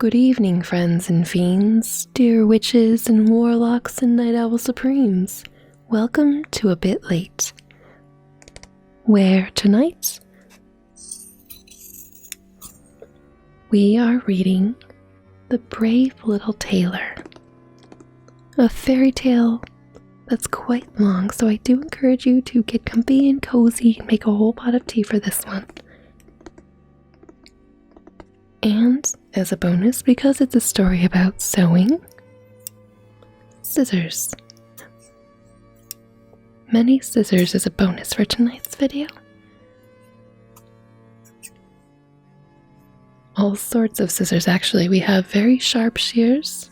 Good evening, friends and fiends, dear witches and warlocks and night owl supremes. Welcome to A Bit Late, where tonight we are reading The Brave Little Tailor, a fairy tale that's quite long, so I do encourage you to get comfy and cozy and make a whole pot of tea for this one. And as a bonus, because it's a story about sewing, scissors. Many scissors as a bonus for tonight's video. All sorts of scissors, actually. We have very sharp shears,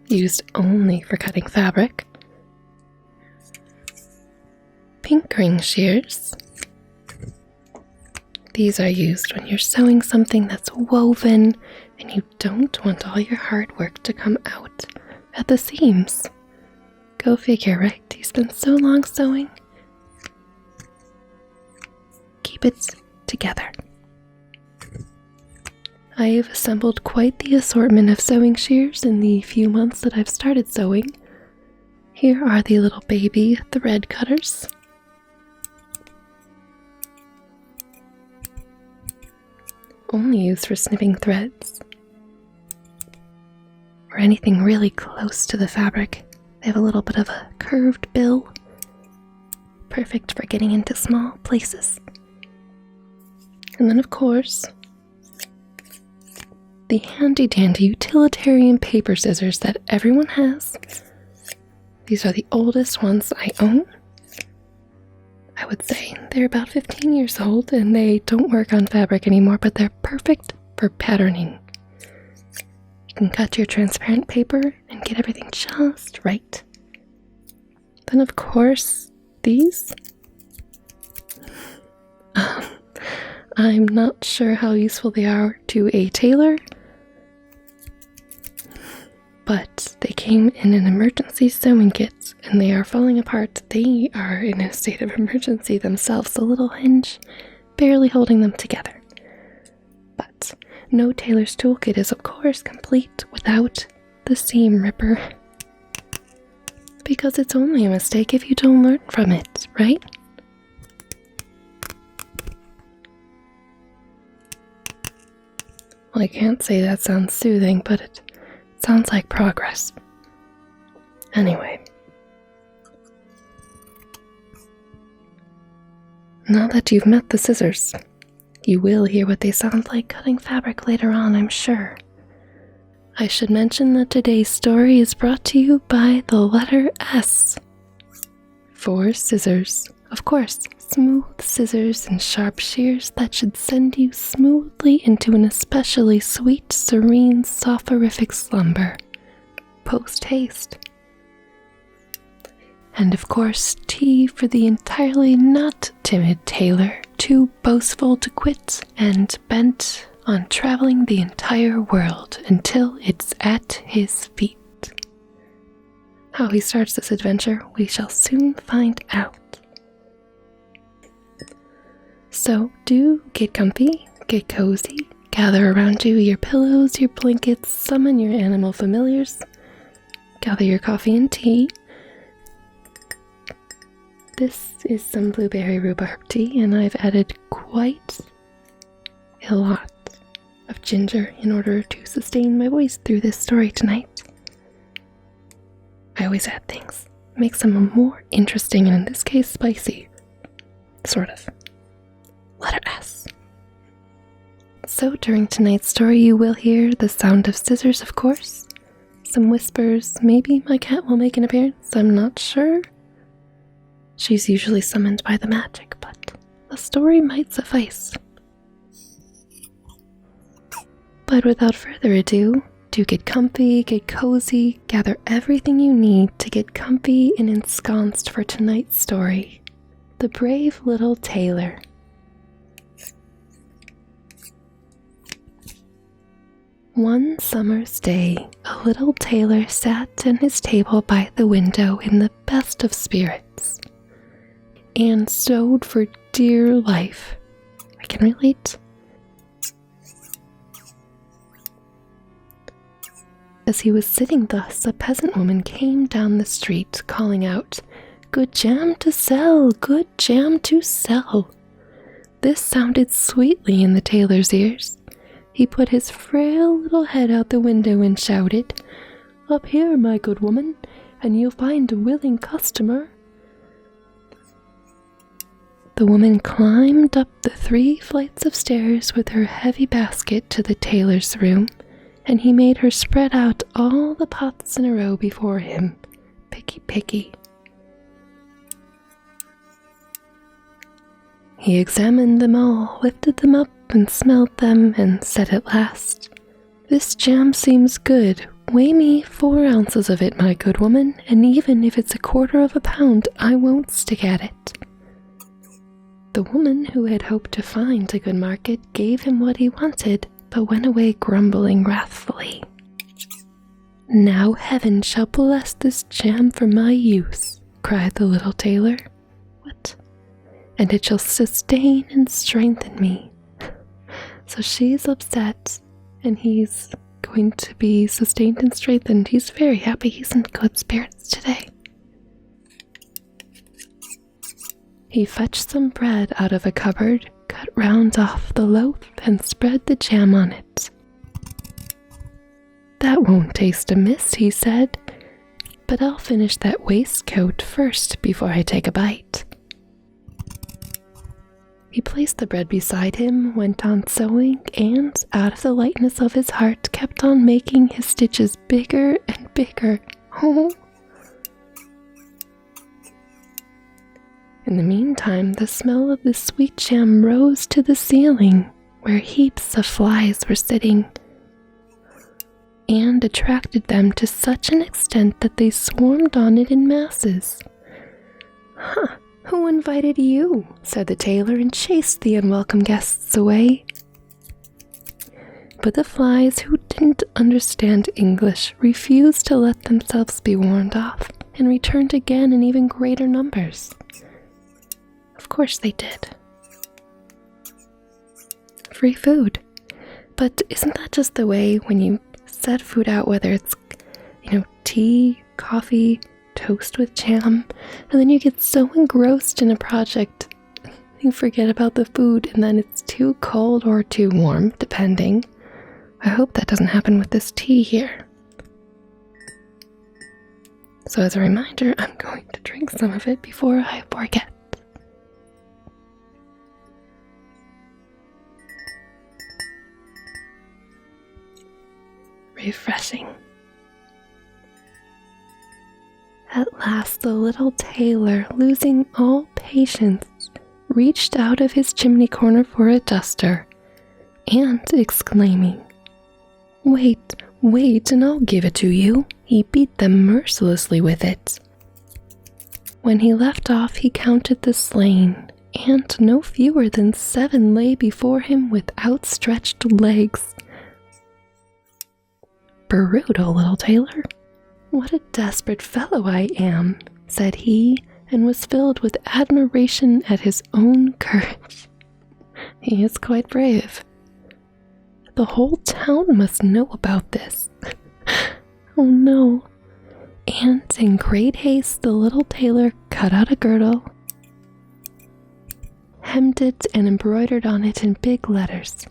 used only for cutting fabric. Pink ring shears. These are used when you're sewing something that's woven and you don't want all your hard work to come out at the seams. Go figure, right? You spent so long sewing. Keep it together. I have assembled quite the assortment of sewing shears in the few months that I've started sewing. Here are the little baby thread cutters. Only used for snipping threads or anything really close to the fabric. They have a little bit of a curved bill, perfect for getting into small places. And then, of course, the handy dandy utilitarian paper scissors that everyone has. These are the oldest ones I own. I would say they're about 15 years old and they don't work on fabric anymore, but they're perfect for patterning. You can cut your transparent paper and get everything just right. Then, of course, these. I'm not sure how useful they are to a tailor, but they came in an emergency sewing kit and they are falling apart. They are in a state of emergency themselves, a little hinge barely holding them together. But no tailor's toolkit is, of course, complete without the seam ripper, because it's only a mistake if you don't learn from it, right? Well, I can't say that sounds soothing, but it sounds like progress. Anyway. Now that you've met the scissors, you will hear what they sound like cutting fabric later on, I'm sure. I should mention that today's story is brought to you by the letter S. For scissors. Of course, smooth scissors and sharp shears that should send you smoothly into an especially sweet, serene, soporific slumber. Post-haste. And of course, T for the entirely not timid tailor, too boastful to quit and bent on traveling the entire world until it's at his feet. How he starts this adventure, we shall soon find out. So do get comfy, get cozy, gather around you your pillows, your blankets, summon your animal familiars, gather your coffee and tea. This is some blueberry rhubarb tea, and I've added quite a lot of ginger in order to sustain my voice through this story tonight. I always add things, makes them more interesting, and in this case, spicy. Sort of. Letter S. So during tonight's story, you will hear the sound of scissors, of course, some whispers, maybe my cat will make an appearance, I'm not sure. She's usually summoned by the magic, but the story might suffice. But without further ado, do get comfy, get cozy, gather everything you need to get comfy and ensconced for tonight's story. The Brave Little Tailor. One summer's day, a little tailor sat at his table by the window in the best of spirits, and sewed for dear life. I can relate. As he was sitting thus, a peasant woman came down the street, calling out, "Good jam to sell! Good jam to sell!" This sounded sweetly in the tailor's ears. He put his frail little head out the window and shouted, "Up here, my good woman, and you'll find a willing customer." The woman climbed up the 3 flights of stairs with her heavy basket to the tailor's room, and he made her spread out all the pots in a row before him. Picky, picky. He examined them all, lifted them up, and smelled them, and said at last, "This jam seems good. Weigh me 4 ounces of it, my good woman, and even if it's 1/4 of a pound, I won't stick at it." The woman, who had hoped to find a good market, gave him what he wanted, but went away grumbling wrathfully. "Now heaven shall bless this jam for my use," cried the little tailor. "What? And it shall sustain and strengthen me." So she's upset, and he's going to be sustained and strengthened. He's very happy. He's in good spirits today. He fetched some bread out of a cupboard, cut round off the loaf, and spread the jam on it. "That won't taste amiss," he said, "but I'll finish that waistcoat first before I take a bite." He placed the bread beside him, went on sewing, and, out of the lightness of his heart, kept on making his stitches bigger and bigger. Oh! In the meantime, the smell of the sweet jam rose to the ceiling, where heaps of flies were sitting, and attracted them to such an extent that they swarmed on it in masses. "Huh! Who invited you?" said the tailor, and chased the unwelcome guests away. But the flies, who didn't understand English, refused to let themselves be warned off, and returned again in even greater numbers. Of course they did. Free food. But isn't that just the way when you set food out, whether it's, tea, coffee, toast with jam, and then you get so engrossed in a project, you forget about the food, and then it's too cold or too warm, depending. I hope that doesn't happen with this tea here. So as a reminder, I'm going to drink some of it before I forget. Refreshing. At last the little tailor, losing all patience, reached out of his chimney corner for a duster, and exclaiming, Wait, and I'll give it to you," he beat them mercilessly with it. When he left off, he counted the slain, and no fewer than 7 lay before him with outstretched legs. "Brutal little tailor! What a desperate fellow I am," said he, and was filled with admiration at his own courage. He is quite brave. The whole town must know about this. Oh no. And in great haste the little tailor cut out a girdle, hemmed it, and embroidered on it in big letters,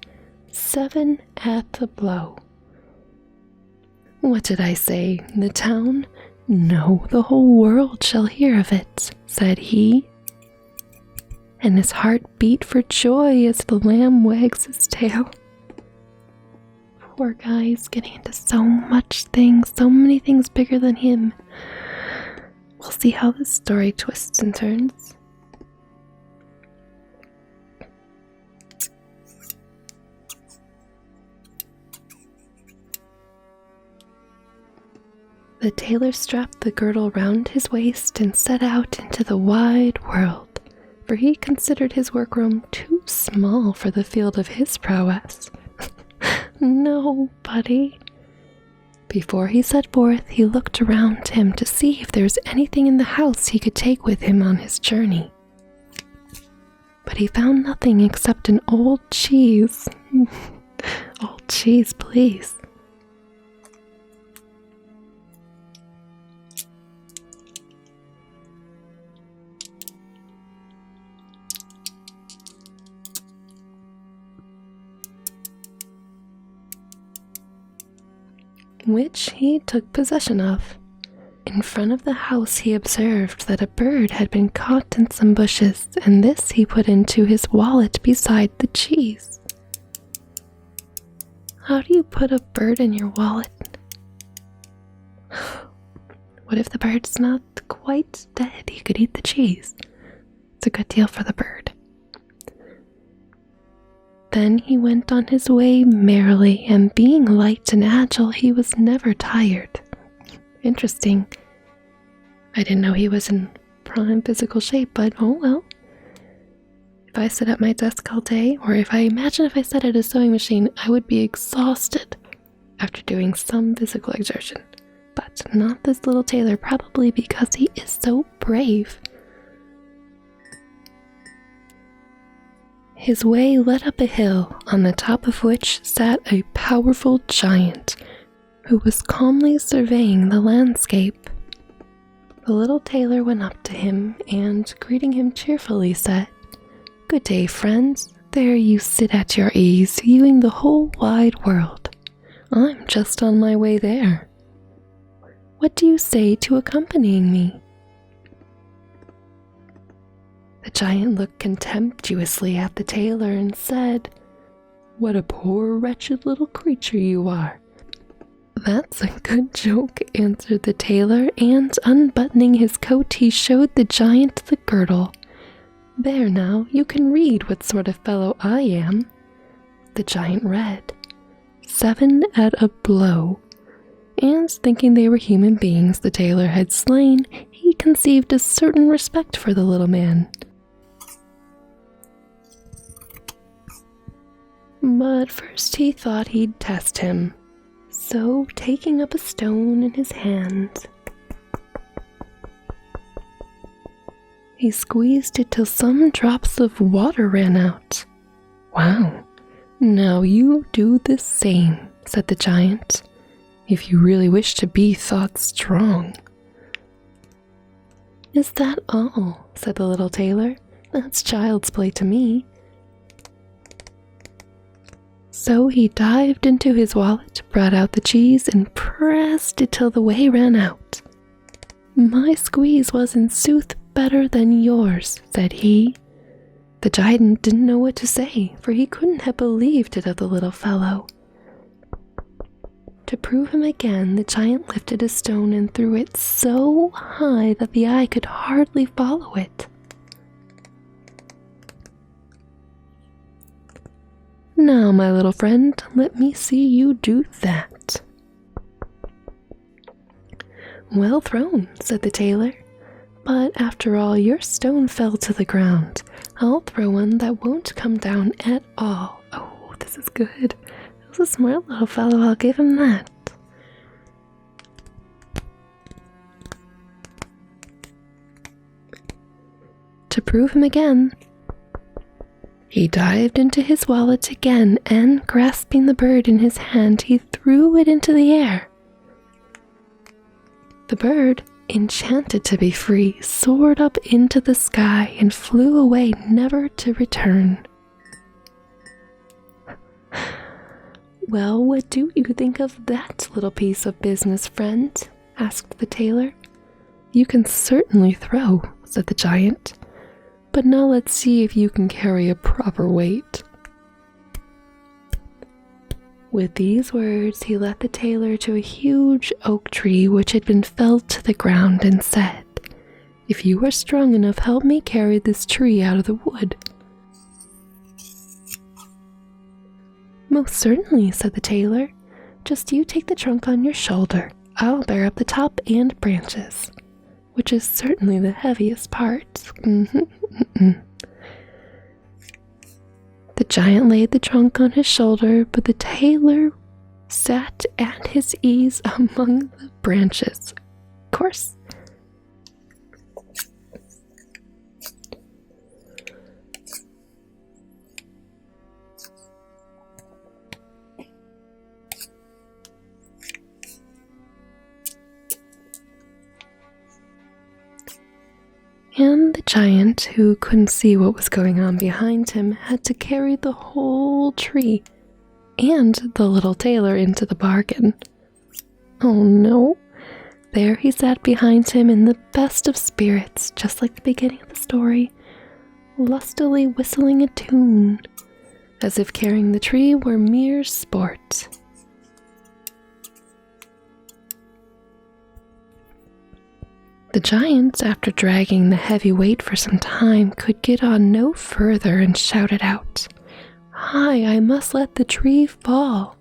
7 at the blow. "What did I say? The town? No, the whole world shall hear of it," said he. And his heart beat for joy as the lamb wags his tail. Poor guy, he's getting into so many things bigger than him. We'll see how this story twists and turns. The tailor strapped the girdle round his waist and set out into the wide world, for he considered his workroom too small for the field of his prowess. No, buddy. Before he set forth, he looked around him to see if there was anything in the house he could take with him on his journey. But he found nothing except an old cheese. Old cheese, please. which he took possession of. In front of the house he observed that a bird had been caught in some bushes, and this he put into his wallet beside the cheese. How do you put a bird in your wallet? What if the bird's not quite dead? He could eat the cheese. It's a good deal for the bird. Then he went on his way merrily, and being light and agile, he was never tired. Interesting. I didn't know he was in prime physical shape, but oh well. If I sit at my desk all day, or if I sat at a sewing machine, I would be exhausted after doing some physical exertion. But not this little tailor, probably because he is so brave. His way led up a hill, on the top of which sat a powerful giant, who was calmly surveying the landscape. The little tailor went up to him and, greeting him cheerfully, said, "Good day, friends. There you sit at your ease, viewing the whole wide world. I'm just on my way there. What do you say to accompanying me?" The giant looked contemptuously at the tailor and said, "What a poor, wretched little creature you are." "That's a good joke," answered the tailor, and unbuttoning his coat, he showed the giant the girdle. "There now, you can read what sort of fellow I am." The giant read, 7 at a blow, and thinking they were human beings the tailor had slain, he conceived a certain respect for the little man. But first he thought he'd test him. So, taking up a stone in his hand, he squeezed it till some drops of water ran out. "Wow, now you do the same," said the giant, "if you really wish to be thought strong." "Is that all?" said the little tailor. "That's child's play to me." So he dived into his wallet, brought out the cheese, and pressed it till the whey ran out. "My squeeze was in sooth better than yours," said he. The giant didn't know what to say, for he couldn't have believed it of the little fellow. To prove him again, the giant lifted a stone and threw it so high that the eye could hardly follow it. "Now, my little friend, let me see you do that." "Well thrown," said the tailor. "But after all, your stone fell to the ground. I'll throw one that won't come down at all." Oh, this is good. This is a smart little fellow, I'll give him that. To prove him again, he dived into his wallet again, and grasping the bird in his hand, he threw it into the air. The bird, enchanted to be free, soared up into the sky and flew away, never to return. "Well, what do you think of that little piece of business, friend?" asked the tailor. "You can certainly throw," said the giant. "But now let's see if you can carry a proper weight." With these words, he led the tailor to a huge oak tree which had been felled to the ground and said, "If you are strong enough, help me carry this tree out of the wood." "Most certainly," said the tailor. "Just you take the trunk on your shoulder. I'll bear up the top and branches," which is certainly the heaviest part. The giant laid the trunk on his shoulder, but the tailor sat at his ease among the branches. Of course. And the giant, who couldn't see what was going on behind him, had to carry the whole tree, and the little tailor into the bargain. Oh no. There he sat behind him in the best of spirits, just like the beginning of the story, lustily whistling a tune, as if carrying the tree were mere sport. The giant, after dragging the heavy weight for some time, could get on no further and shouted out, "Hi, I must let the tree fall."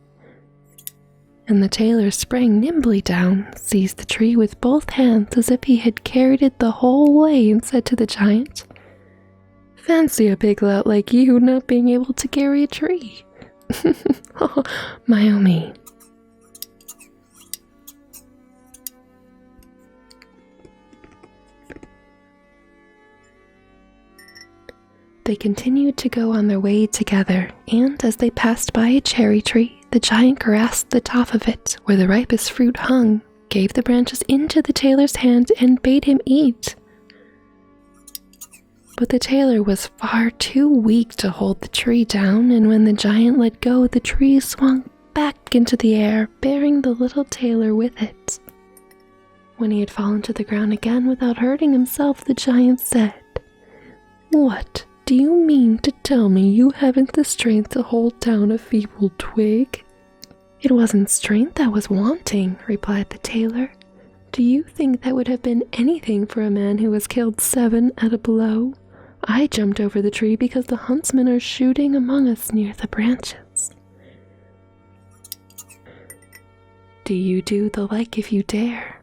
And the tailor sprang nimbly down, seized the tree with both hands as if he had carried it the whole way, and said to the giant, "Fancy a big lout like you not being able to carry a tree." Oh, my oh me. They continued to go on their way together, and as they passed by a cherry tree, the giant grasped the top of it, where the ripest fruit hung, gave the branches into the tailor's hand, and bade him eat. But the tailor was far too weak to hold the tree down, and when the giant let go, the tree swung back into the air, bearing the little tailor with it. When he had fallen to the ground again without hurting himself, the giant said, "What? Do you mean to tell me you haven't the strength to hold down a feeble twig?" "It wasn't strength that was wanting," replied the tailor. "Do you think that would have been anything for a man who has killed 7 at a blow? I jumped over the tree because the huntsmen are shooting among us near the branches." "Do you do the like if you dare?"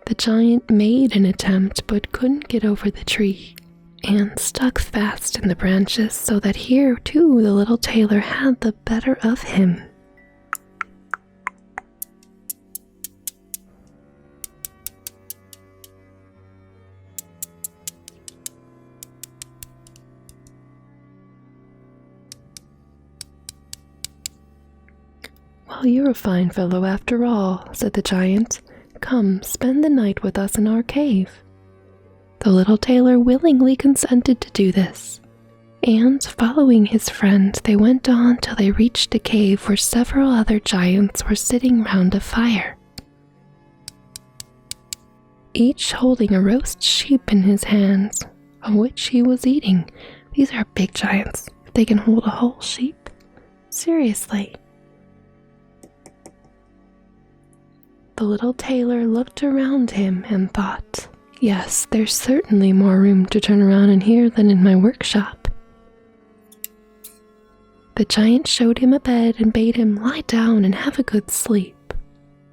The giant made an attempt but couldn't get over the tree, and stuck fast in the branches, so that here too the little tailor had the better of him. "Well, you're a fine fellow after all," said the giant. "Come, spend the night with us in our cave." The little tailor willingly consented to do this, and following his friend, they went on till they reached a cave where several other giants were sitting round a fire, each holding a roast sheep in his hands, of which he was eating. These are big giants. If they can hold a whole sheep? Seriously. The little tailor looked around him and thought, "Yes, there's certainly more room to turn around in here than in my workshop." The giant showed him a bed and bade him lie down and have a good sleep.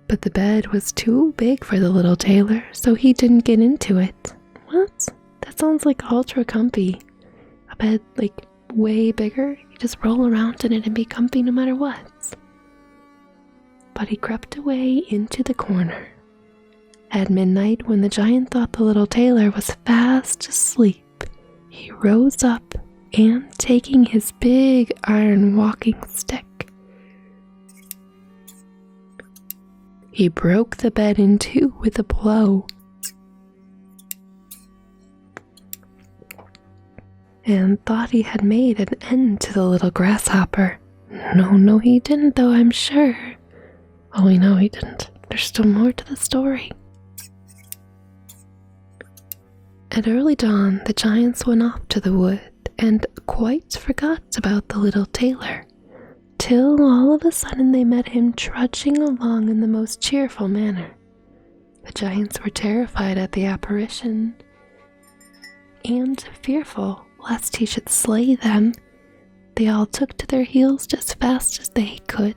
But the bed was too big for the little tailor, so he didn't get into it. What? That sounds like ultra comfy. A bed, like, way bigger? You just roll around in it and be comfy no matter what. But he crept away into the corner. At midnight, when the giant thought the little tailor was fast asleep, he rose up and, taking his big iron walking stick, he broke the bed in two with a blow, and thought he had made an end to the little grasshopper. No, he didn't, though, I'm sure. Oh, we know he didn't. There's still more to the story. At early dawn, the giants went off to the wood and quite forgot about the little tailor, till all of a sudden they met him trudging along in the most cheerful manner. The giants were terrified at the apparition, and fearful lest he should slay them, they all took to their heels as fast as they could.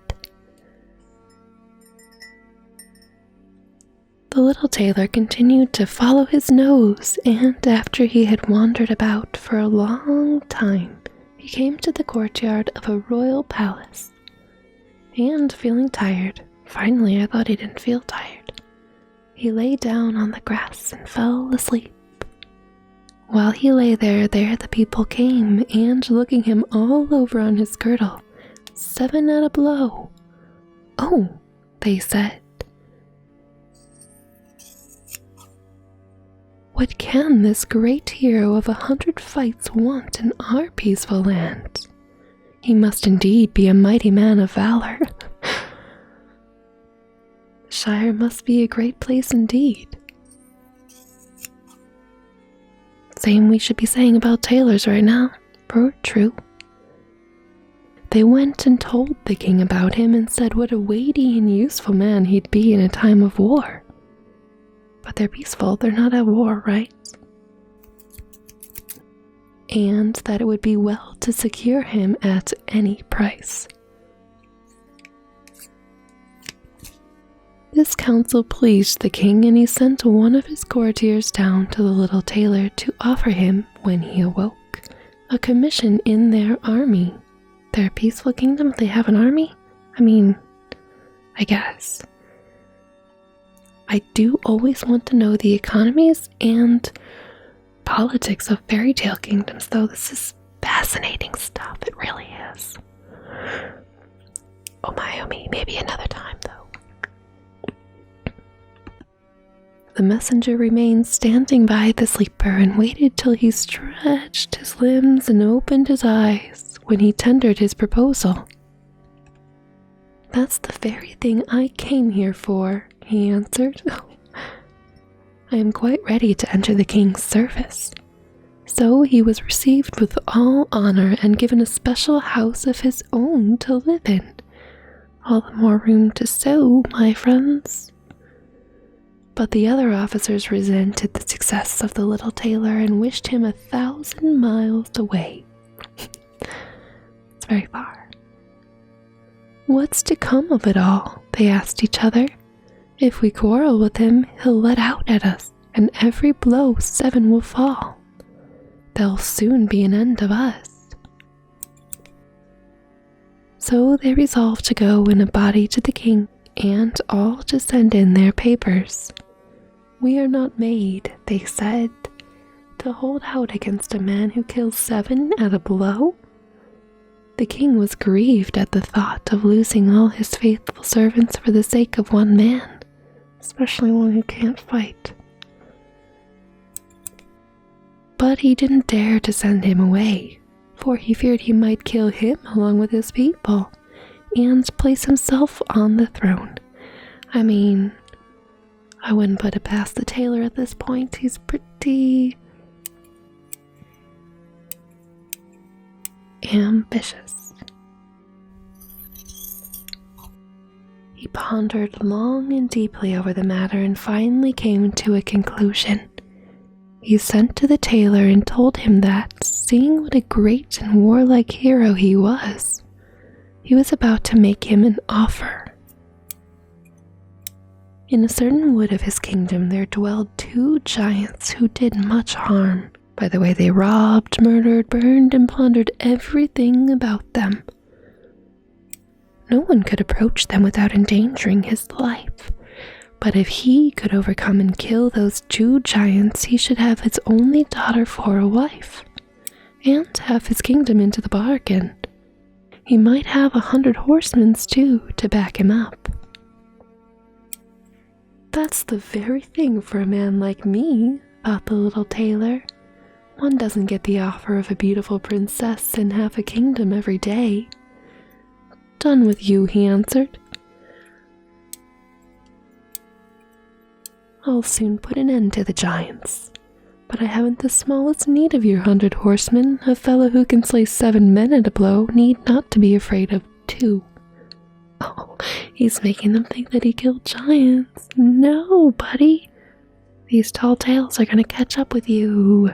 The little tailor continued to follow his nose, and after he had wandered about for a long time, he came to the courtyard of a royal palace. And feeling tired, finally I thought he didn't feel tired, he lay down on the grass and fell asleep. While he lay there the people came, and looking him all over on his girdle, 7 at a blow. "Oh," they said, "what can this great hero of 100 fights want in our peaceful land? He must indeed be a mighty man of valor." Shire must be a great place indeed. Same we should be saying about tailors right now, for true. They went and told the king about him and said what a weighty and useful man he'd be in a time of war. But they're peaceful, they're not at war, right? And that it would be well to secure him at any price. This counsel pleased the king, and he sent one of his courtiers down to the little tailor to offer him, when he awoke, a commission in their army. Their peaceful kingdom, they have an army? I mean, I guess. I do always want to know the economies and politics of fairytale kingdoms, though. This is fascinating stuff, it really is. Oh my, maybe another time, though. The messenger remained standing by the sleeper and waited till he stretched his limbs and opened his eyes when he tendered his proposal. "That's the very thing I came here for," he answered. "I am quite ready to enter the king's service." So he was received with all honor and given a special house of his own to live in. All the more room to sew, my friends. But the other officers resented the success of the little tailor and wished him 1,000 miles away. It's very far. "What's to come of it all?" they asked each other. "If we quarrel with him, he'll let out at us, and every blow 7 will fall. There'll soon be an end of us." So they resolved to go in a body to the king, and all to send in their papers. "We are not made," they said, "to hold out against a man who kills 7 at a blow." The king was grieved at the thought of losing all his faithful servants for the sake of one man, especially one who can't fight. But he didn't dare to send him away, for he feared he might kill him along with his people and place himself on the throne. I mean, I wouldn't put it past the tailor at this point. He's pretty ambitious. He pondered long and deeply over the matter and finally came to a conclusion. He sent to the tailor and told him that, seeing what a great and warlike hero he was about to make him an offer. In a certain wood of his kingdom there dwelled 2 giants who did much harm. By the way, they robbed, murdered, burned, and plundered everything about them. No one could approach them without endangering his life. But if he could overcome and kill those 2 giants, he should have his only daughter for a wife, and have his kingdom into the bargain. He might have 100 horsemen too to back him up. "That's the very thing for a man like me," thought the little tailor. "One doesn't get the offer of a beautiful princess and half a kingdom every day." "Done with you," he answered. "I'll soon put an end to the giants. But I haven't the smallest need of your 100 horsemen. A fellow who can slay 7 men at a blow need not to be afraid of 2. Oh, he's making them think that he killed giants. No, buddy. These tall tales are going to catch up with you.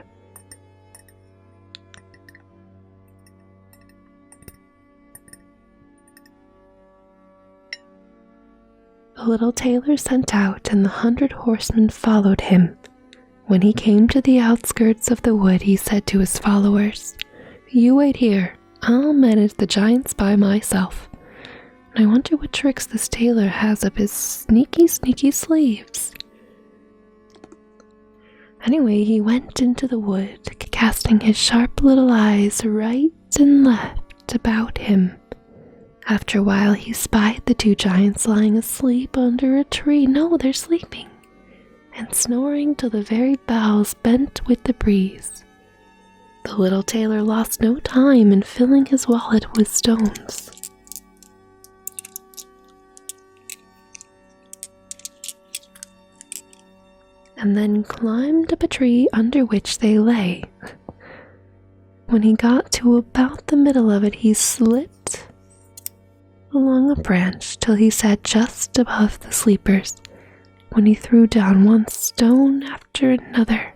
The little tailor sent out, and the 100 horsemen followed him. When he came to the outskirts of the wood, he said to his followers, "You wait here. I'll manage the giants by myself. I wonder what tricks this tailor has up his sneaky sleeves." Anyway, he went into the wood, casting his sharp little eyes right and left about him. After a while, he spied the 2 giants lying asleep under a tree. No, they're sleeping, and snoring till the very boughs bent with the breeze. The little tailor lost no time in filling his wallet with stones. and then climbed up a tree under which they lay. When he got to about the middle of it, he slipped along a branch till he sat just above the sleepers, when he threw down one stone after another.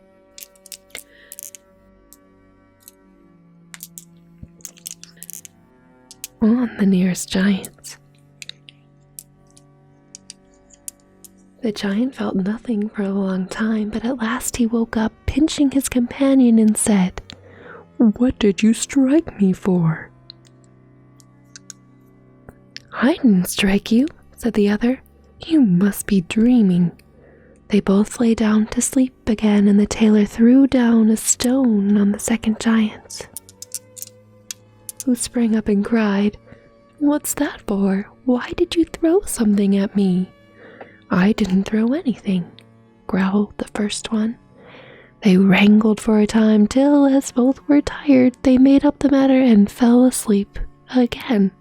On the nearest giant. The giant felt nothing for a long time, but at last he woke up, pinching his companion, and said, "What did you strike me for?" "I didn't strike you," said the other. "You must be dreaming." They both lay down to sleep again, and the tailor threw down a stone on the second giant, who sprang up and cried, "What's that for? Why did you throw something at me?" "I didn't throw anything," growled the first one. They wrangled for a time till, as both were tired, they made up the matter and fell asleep again.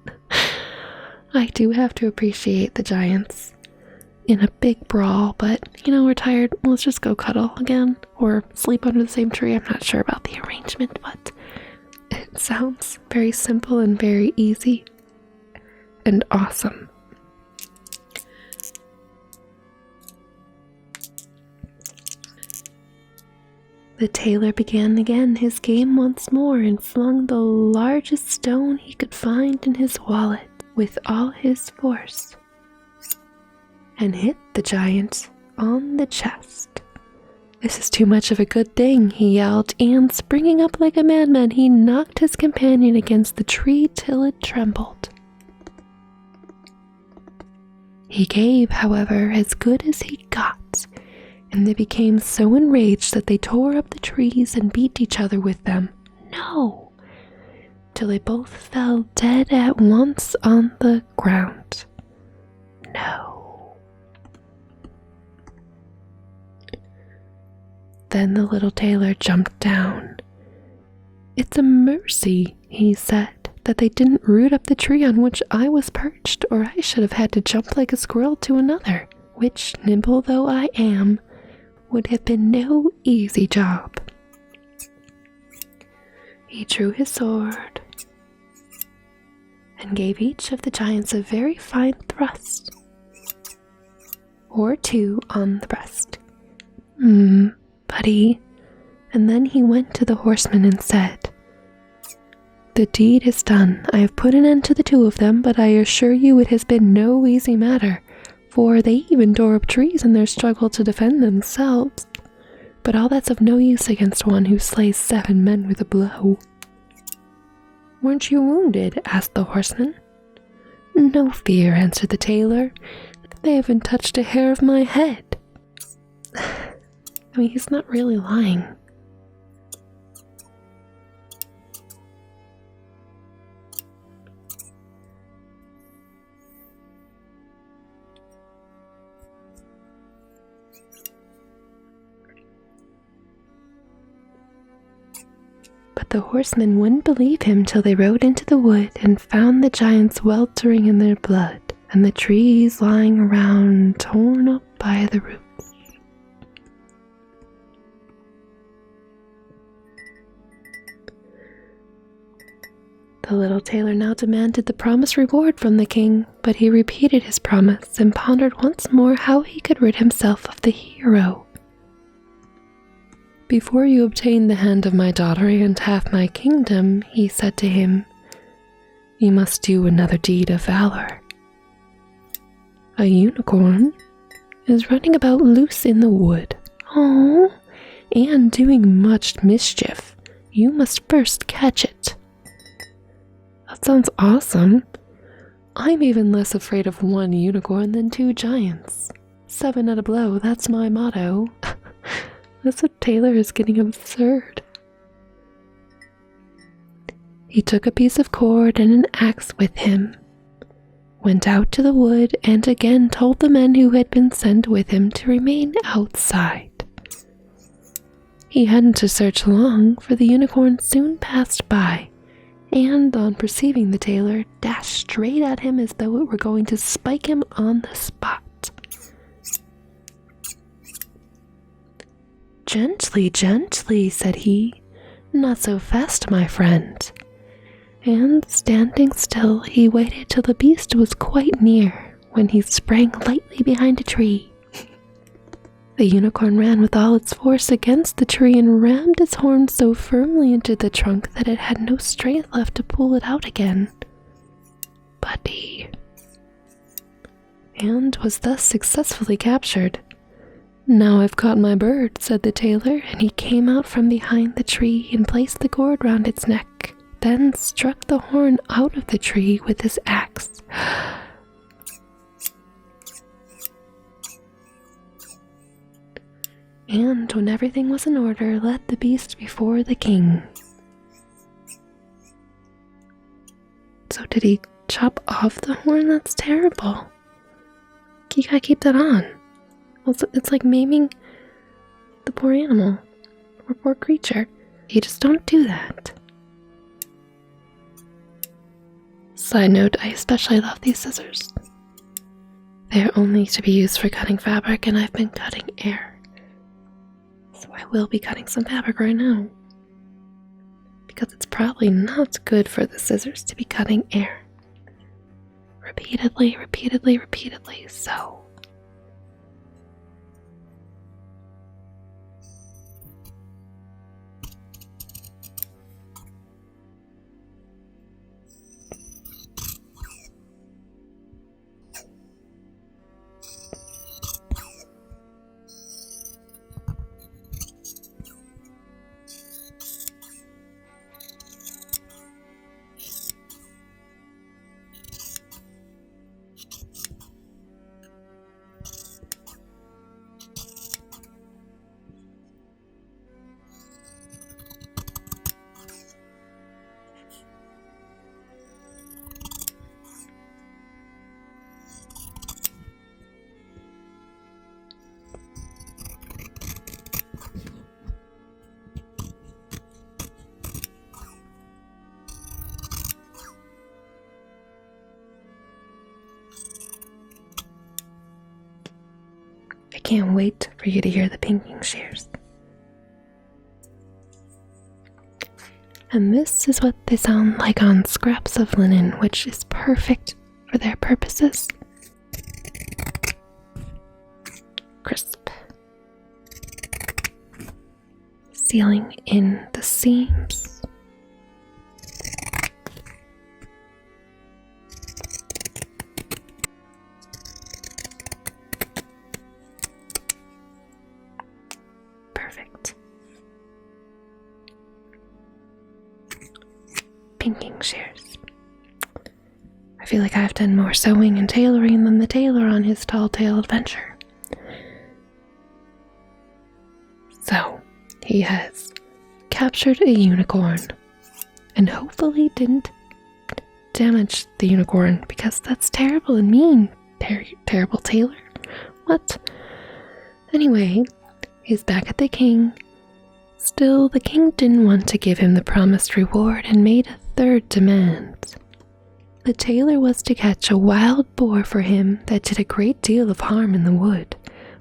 I do have to appreciate the giants in a big brawl, but, we're tired, let's just go cuddle again, or sleep under the same tree. I'm not sure about the arrangement, but it sounds very simple and very easy and awesome. The tailor began again his game once more and flung the largest stone he could find in his wallet with all his force, and hit the giant on the chest. "This is too much of a good thing," he yelled, and springing up like a madman, he knocked his companion against the tree till it trembled. He gave, however, as good as he got, and they became so enraged that they tore up the trees and beat each other with them. No! Till they both fell dead at once on the ground. No. Then the little tailor jumped down. "It's a mercy," he said, "that they didn't root up the tree on which I was perched, or I should have had to jump like a squirrel to another, which, nimble though I am, would have been no easy job." He drew his sword and gave each of the giants a very fine thrust, or two on the breast. Buddy. And then he went to the horseman and said, "The deed is done. I have put an end to the two of them, but I assure you it has been no easy matter, for they even tore up trees in their struggle to defend themselves. But all that's of no use against one who slays 7 men with a blow." "Weren't you wounded?" asked the horseman. "No fear," answered the tailor. "They haven't touched a hair of my head." He's not really lying. But the horsemen wouldn't believe him till they rode into the wood and found the giants weltering in their blood, and the trees lying around torn up by the roots. The little tailor now demanded the promised reward from the king, but he repeated his promise and pondered once more how he could rid himself of the hero. "Before you obtain the hand of my daughter and half my kingdom," he said to him, "you must do another deed of valor. A unicorn is running about loose in the wood, and doing much mischief. You must first catch it." "That sounds awesome. I'm even less afraid of one unicorn than 2 giants. 7 at a blow, that's my motto." This tailor is getting absurd. He took a piece of cord and an axe with him, went out to the wood, and again told the men who had been sent with him to remain outside. He hadn't to search long, for the unicorn soon passed by, and on perceiving the tailor, dashed straight at him as though it were going to spike him on the spot. "Gently, gently," said he. "Not so fast, my friend." And standing still, he waited till the beast was quite near, when he sprang lightly behind a tree. The unicorn ran with all its force against the tree and rammed its horn so firmly into the trunk that it had no strength left to pull it out again. Buddy. And was thus successfully captured. "Now I've caught my bird," said the tailor, and he came out from behind the tree and placed the gourd round its neck, then struck the horn out of the tree with his axe. And when everything was in order, led the beast before the king. So did he chop off the horn? That's terrible. You gotta keep that on. It's like maiming the poor animal, or poor creature. You just don't do that. Side note, I especially love these scissors. They are only to be used for cutting fabric, and I've been cutting air. So I will be cutting some fabric right now. Because it's probably not good for the scissors to be cutting air. Repeatedly, repeatedly, repeatedly, so. I can't wait for you to hear the pinking shears. And this is what they sound like on scraps of linen, which is perfect for their purposes. Crisp. Sealing in the seams. Perfect. Pinking shears. I feel like I've done more sewing and tailoring than the tailor on his tall tale adventure. So, he has captured a unicorn and hopefully didn't damage the unicorn, because that's terrible and mean. Terrible tailor. What? Anyway, he's back at the king. Still, the king didn't want to give him the promised reward and made a third demand. The tailor was to catch a wild boar for him that did a great deal of harm in the wood.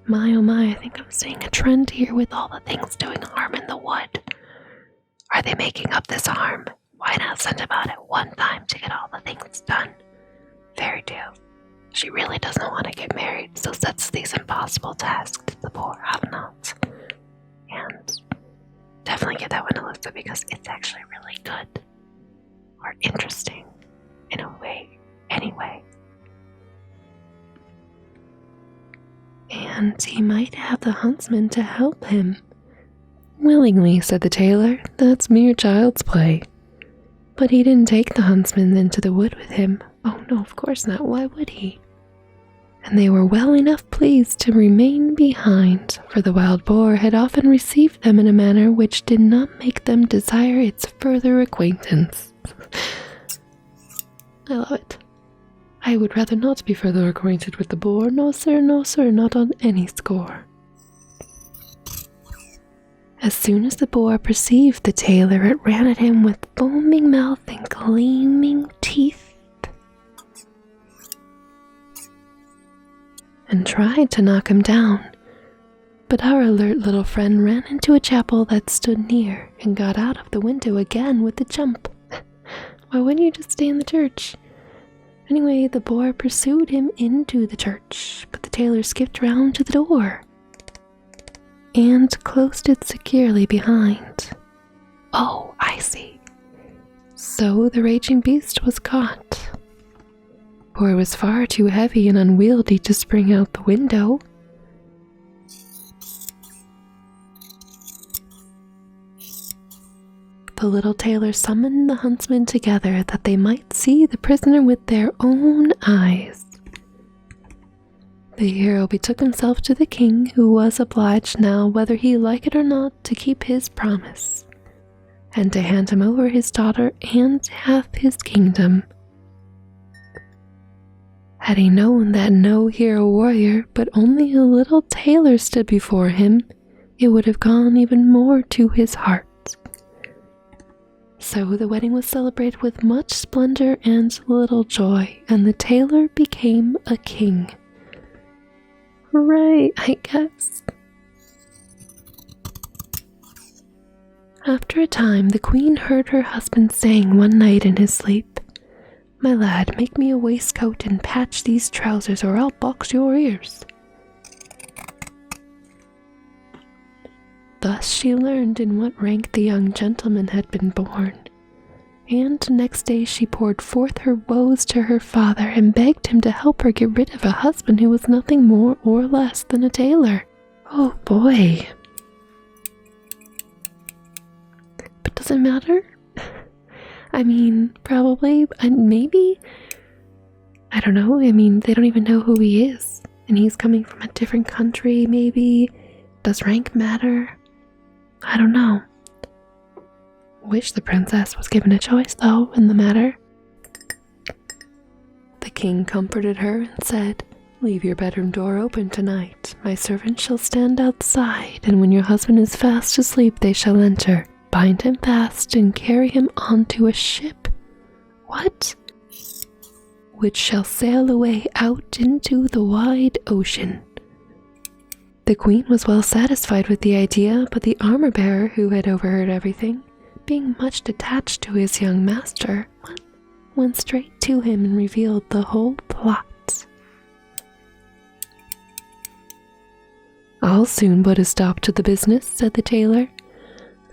My oh my, I think I'm seeing a trend here with all the things doing harm in the wood. Are they making up this harm? Why not send him out at one time to get all the things done? Fairytale. She really doesn't want to get married, so sets these impossible tasks to the poor have-nots. And definitely give that one a listen, because it's actually really good. Or interesting, in a way, anyway. And he might have the huntsman to help him. Willingly, said the tailor. That's mere child's play. But he didn't take the huntsman into the wood with him. Oh no, of course not. Why would he? And they were well enough pleased to remain behind, for the wild boar had often received them in a manner which did not make them desire its further acquaintance. I love it. I would rather not be further acquainted with the boar. No sir, not on any score. As soon as the boar perceived the tailor, it ran at him with foaming mouth and gleaming teeth, and tried to knock him down. But our alert little friend ran into a chapel that stood near and got out of the window again with a jump. Why wouldn't you just stay in the church? Anyway, the boar pursued him into the church, but the tailor skipped round to the door and closed it securely behind. Oh, I see. So the raging beast was caught. For it was far too heavy and unwieldy to spring out the window. The little tailor summoned the huntsmen together that they might see the prisoner with their own eyes. The hero betook himself to the king, who was obliged now, whether he liked it or not, to keep his promise, and to hand him over his daughter and half his kingdom. Had he known that no hero warrior, but only a little tailor stood before him, it would have gone even more to his heart. So the wedding was celebrated with much splendor and little joy, and the tailor became a king. Right, I guess. After a time, the queen heard her husband saying one night in his sleep, "My lad, make me a waistcoat and patch these trousers, or I'll box your ears." Thus she learned in what rank the young gentleman had been born, and next day she poured forth her woes to her father and begged him to help her get rid of a husband who was nothing more or less than a tailor. Oh boy. But does it matter? I mean, probably, and maybe. I don't know, I mean, they don't even know who he is, and he's coming from a different country, maybe. Does rank matter? I don't know. Wish the princess was given a choice, though, in the matter. The king comforted her and said, "Leave your bedroom door open tonight. My servants shall stand outside, and when your husband is fast asleep, they shall enter, bind him fast, and carry him onto a ship." What? "Which shall sail away out into the wide ocean." The queen was well satisfied with the idea, but the armor-bearer, who had overheard everything, being much attached to his young master, went straight to him and revealed the whole plot. "I'll soon put a stop to the business," said the tailor.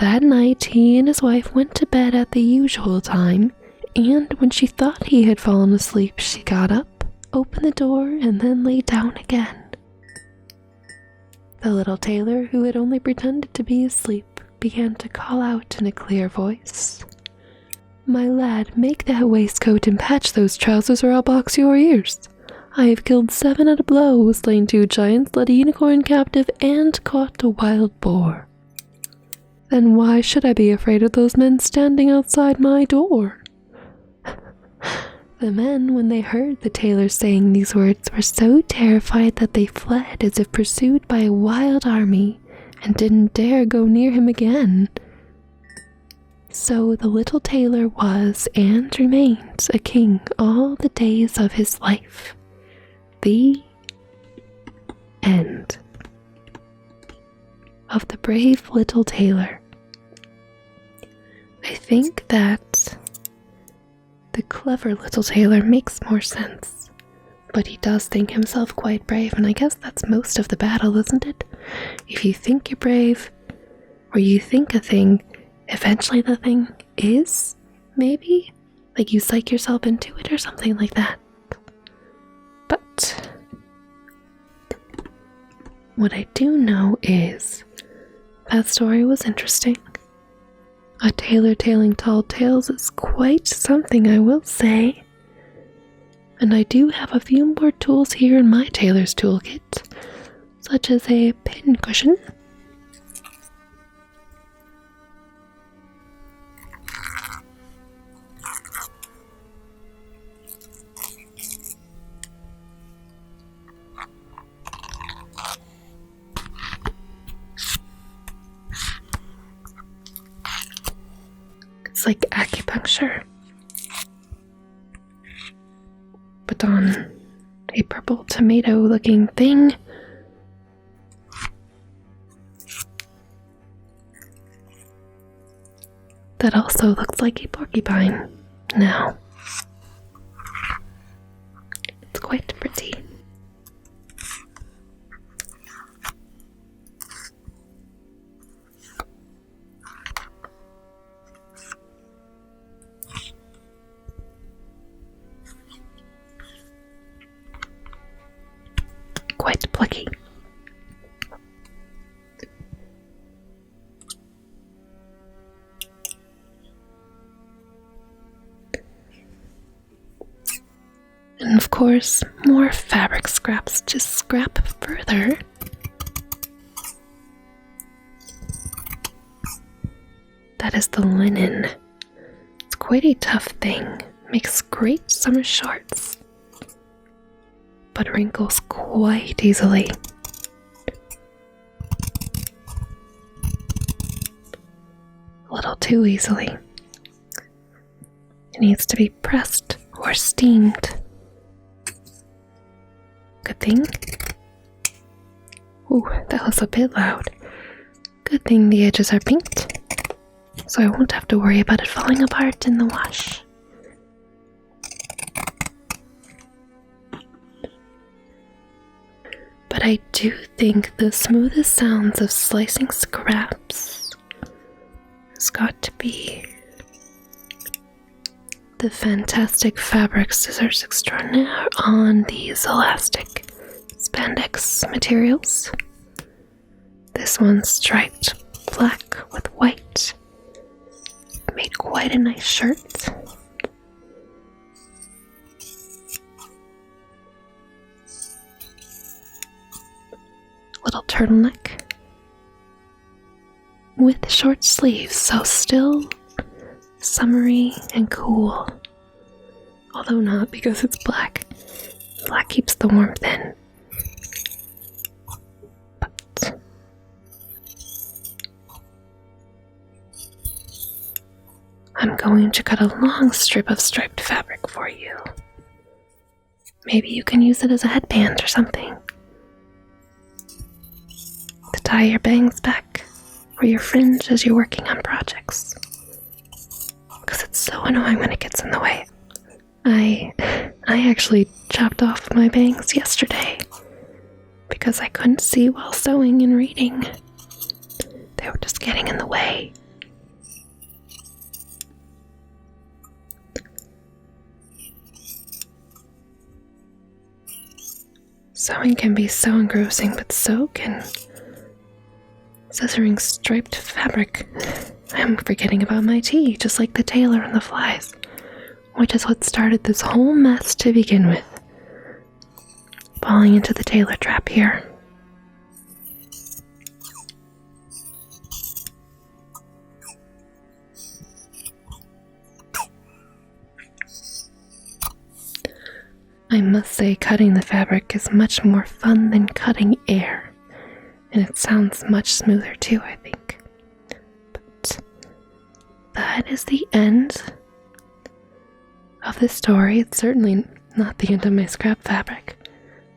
That night he and his wife went to bed at the usual time, and when she thought he had fallen asleep, she got up, opened the door, and then lay down again. The little tailor, who had only pretended to be asleep, began to call out in a clear voice, "My lad, make that waistcoat and patch those trousers, or I'll box your ears. I have killed 7 at a blow, slain 2 giants, led a unicorn captive, and caught a wild boar. Then why should I be afraid of those men standing outside my door?" The men, when they heard the tailor saying these words, were so terrified that they fled as if pursued by a wild army, and didn't dare go near him again. So the little tailor was and remained a king all the days of his life. The end of the Brave Little Tailor. I think that the clever little tailor makes more sense, but he does think himself quite brave, and I guess that's most of the battle, isn't it? If you think you're brave, or you think a thing, eventually the thing is, maybe? Like you psych yourself into it or something like that. But what I do know is that story was interesting. A tailor tailing tall tales is quite something, I will say. And I do have a few more tools here in my tailor's toolkit, such as a pincushion, it's like acupuncture, but on a purple tomato looking thing. that also looks like a porcupine now. It's quite pretty. Quite plucky. And of course, more fabric scraps to scrap further. That is the linen. It's quite a tough thing. Makes great summer shorts, but wrinkles quite easily. A little too easily. It needs to be pressed or steamed. Good thing. Ooh, that was a bit loud. Good thing the edges are pinked, so I won't have to worry about it falling apart in the wash. But I do think the smoothest sounds of slicing scraps has got to be the fantastic fabric scissors extraordinaire on these elastic spandex materials. This one's striped black with white. Made quite a nice shirt. Little turtleneck with short sleeves, so still summery and cool, although not because it's black. Black keeps the warmth in. But I'm going to cut a long strip of striped fabric for you. Maybe you can use it as a headband or something to tie your bangs back or your fringe as you're working on projects. Because it's so annoying when it gets in the way. I actually chopped off my bangs yesterday because I couldn't see while sewing and reading. They were just getting in the way. Sewing can be so engrossing, but so can scissoring striped fabric. I'm forgetting about my tea, just like the tailor and the flies, which is what started this whole mess to begin with. Falling into the tailor trap here. I must say, cutting the fabric is much more fun than cutting air, and it sounds much smoother too, I think. But that is the end of this story. It's certainly not the end of my scrap fabric.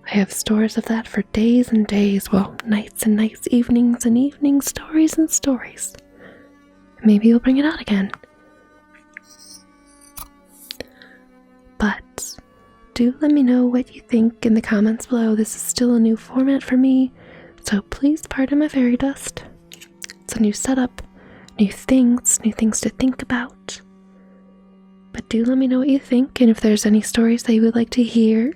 I have stores of that for days and days, well, nights and nights, evenings and evenings, stories and stories. Maybe you'll bring it out again. But do let me know what you think in the comments below. This is still a new format for me, so please pardon my fairy dust. It's a new setup, new things to think about. But do let me know what you think, and if there's any stories that you would like to hear,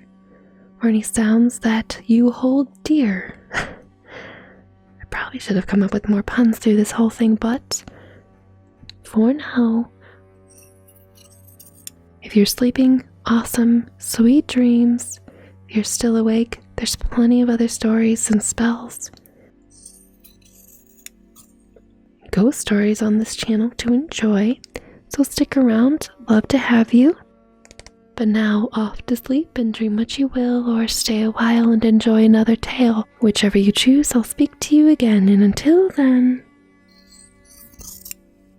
or any sounds that you hold dear. I probably should have come up with more puns through this whole thing, but for now, if you're sleeping, awesome, sweet dreams. If you're still awake, there's plenty of other stories and spells, ghost stories on this channel to enjoy, so stick around, love to have you. But now off to sleep and dream what you will, or stay a while and enjoy another tale. Whichever you choose, I'll speak to you again, and until then,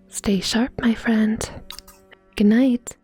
stay sharp, my friend. Good night.